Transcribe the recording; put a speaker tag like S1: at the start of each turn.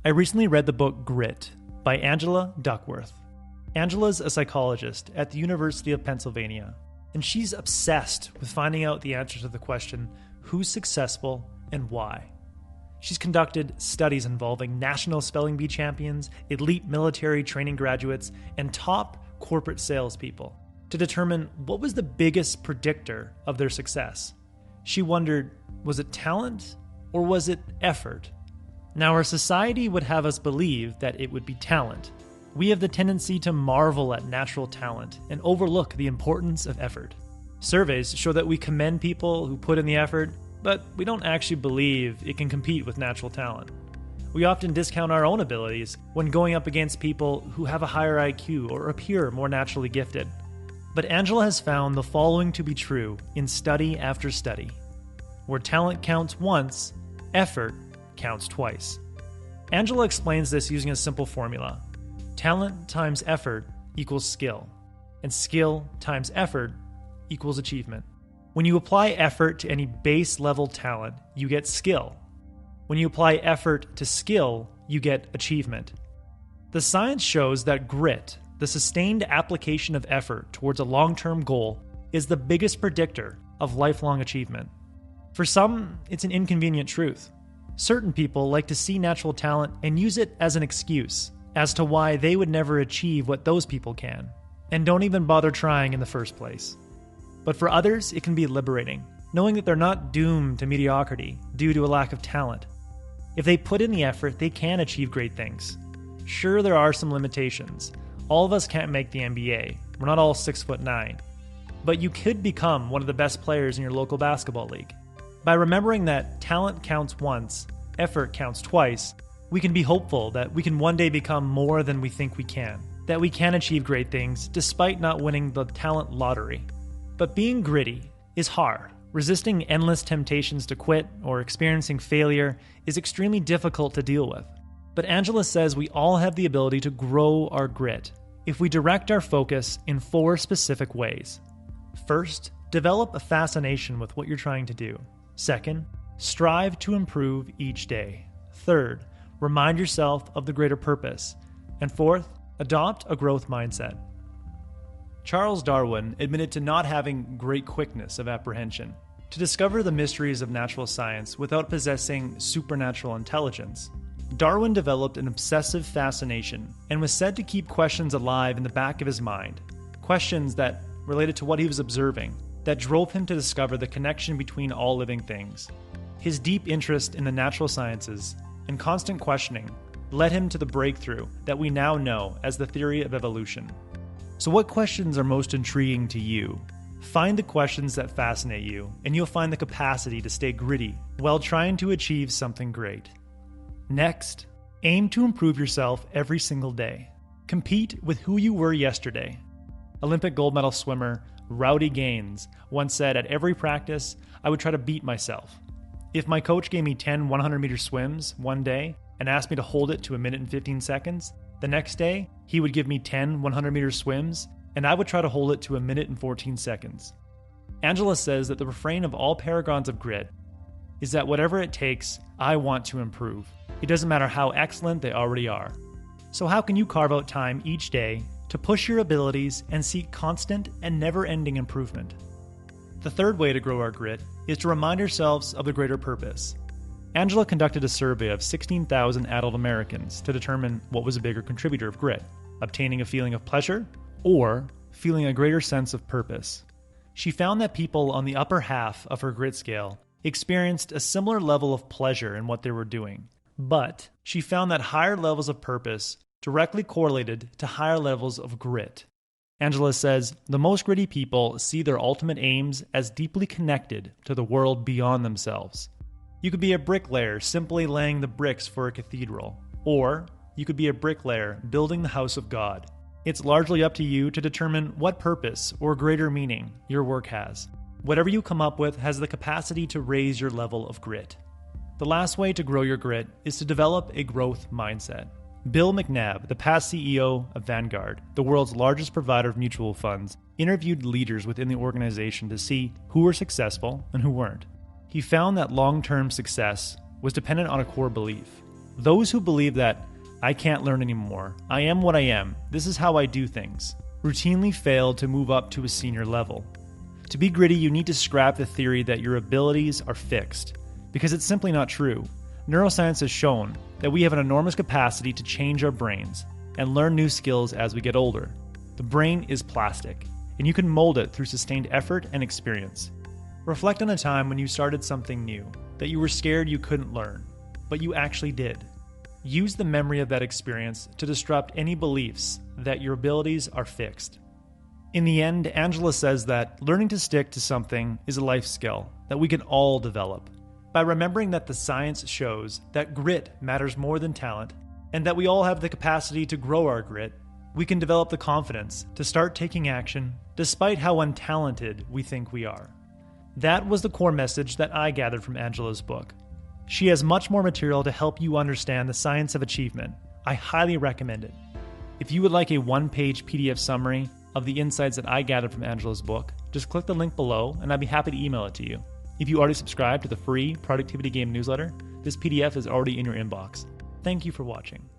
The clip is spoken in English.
S1: I recently read the book Grit by Angela Duckworth. Angela's a psychologist at the University of Pennsylvania, and she's obsessed with finding out the answer to the question, who's successful and why? She's conducted studies involving national spelling bee champions, elite military training graduates, and top corporate salespeople to determine what was the biggest predictor of their success. She wondered, was it talent or was it effort? Now, our society would have us believe that it would be talent. We have the tendency to marvel at natural talent and overlook the importance of effort. Surveys show that we commend people who put in the effort, but we don't actually believe it can compete with natural talent. We often discount our own abilities when going up against people who have a higher IQ or appear more naturally gifted. But Angela has found the following to be true in study after study. Where talent counts once, effort counts twice. Angela explains this using a simple formula. Talent times effort equals skill, and skill times effort equals achievement. When you apply effort to any base level talent, you get skill. When you apply effort to skill, you get achievement. The science shows that grit, the sustained application of effort towards a long-term goal, is the biggest predictor of lifelong achievement. For some, it's an inconvenient truth. Certain people like to see natural talent and use it as an excuse as to why they would never achieve what those people can, and don't even bother trying in the first place. But for others, it can be liberating, knowing that they're not doomed to mediocrity due to a lack of talent. If they put in the effort, they can achieve great things. Sure, there are some limitations. All of us can't make the NBA. We're not all 6'9". But you could become one of the best players in your local basketball league. By remembering that talent counts once, effort counts twice, we can be hopeful that we can one day become more than we think we can, that we can achieve great things despite not winning the talent lottery. But being gritty is hard. Resisting endless temptations to quit or experiencing failure is extremely difficult to deal with. But Angela says we all have the ability to grow our grit if we direct our focus in 4 specific ways. First, develop a fascination with what you're trying to do. Second, strive to improve each day. Third, remind yourself of the greater purpose. And fourth, adopt a growth mindset. Charles Darwin admitted to not having great quickness of apprehension. To discover the mysteries of natural science without possessing supernatural intelligence, Darwin developed an obsessive fascination and was said to keep questions alive in the back of his mind, questions that related to what he was observing, that drove him to discover the connection between all living things. His deep interest in the natural sciences and constant questioning led him to the breakthrough that we now know as the theory of evolution. So what questions are most intriguing to you? Find the questions that fascinate you, and you'll find the capacity to stay gritty while trying to achieve something great. Next, aim to improve yourself every single day. Compete with who you were yesterday. Olympic gold medal swimmer Rowdy Gaines once said, at every practice, I would try to beat myself. If my coach gave me 10 100-meter swims one day and asked me to hold it to 1 minute and 15 seconds, the next day, he would give me 10 100-meter swims, and I would try to hold it to 1 minute and 14 seconds. Angela says that the refrain of all paragons of grit is that whatever it takes, I want to improve. It doesn't matter how excellent they already are. So how can you carve out time each day to push your abilities and seek constant and never-ending improvement? The third way to grow our grit is to remind ourselves of the greater purpose. Angela conducted a survey of 16,000 adult Americans to determine what was a bigger contributor of grit, obtaining a feeling of pleasure or feeling a greater sense of purpose. She found that people on the upper half of her grit scale experienced a similar level of pleasure in what they were doing, but she found that higher levels of purpose directly correlated to higher levels of grit. Angela says, the most gritty people see their ultimate aims as deeply connected to the world beyond themselves. You could be a bricklayer simply laying the bricks for a cathedral, or you could be a bricklayer building the house of God. It's largely up to you to determine what purpose or greater meaning your work has. Whatever you come up with has the capacity to raise your level of grit. The last way to grow your grit is to develop a growth mindset. Bill McNabb, the past CEO of Vanguard, the world's largest provider of mutual funds, interviewed leaders within the organization to see who were successful and who weren't. He found that long-term success was dependent on a core belief. Those who believe that I can't learn anymore, I am what I am, this is how I do things, routinely fail to move up to a senior level. To be gritty, you need to scrap the theory that your abilities are fixed, because it's simply not true. Neuroscience has shown that we have an enormous capacity to change our brains and learn new skills as we get older. The brain is plastic, and you can mold it through sustained effort and experience. Reflect on a time when you started something new that you were scared you couldn't learn, but you actually did. Use the memory of that experience to disrupt any beliefs that your abilities are fixed. In the end, Angela says that learning to stick to something is a life skill that we can all develop. By remembering that the science shows that grit matters more than talent, and that we all have the capacity to grow our grit, we can develop the confidence to start taking action despite how untalented we think we are. That was the core message that I gathered from Angela's book. She has much more material to help you understand the science of achievement. I highly recommend it. If you would like a one-page PDF summary of the insights that I gathered from Angela's book, just click the link below and I'd be happy to email it to you. If you already subscribe to the free Productivity Game newsletter, this PDF is already in your inbox. Thank you for watching.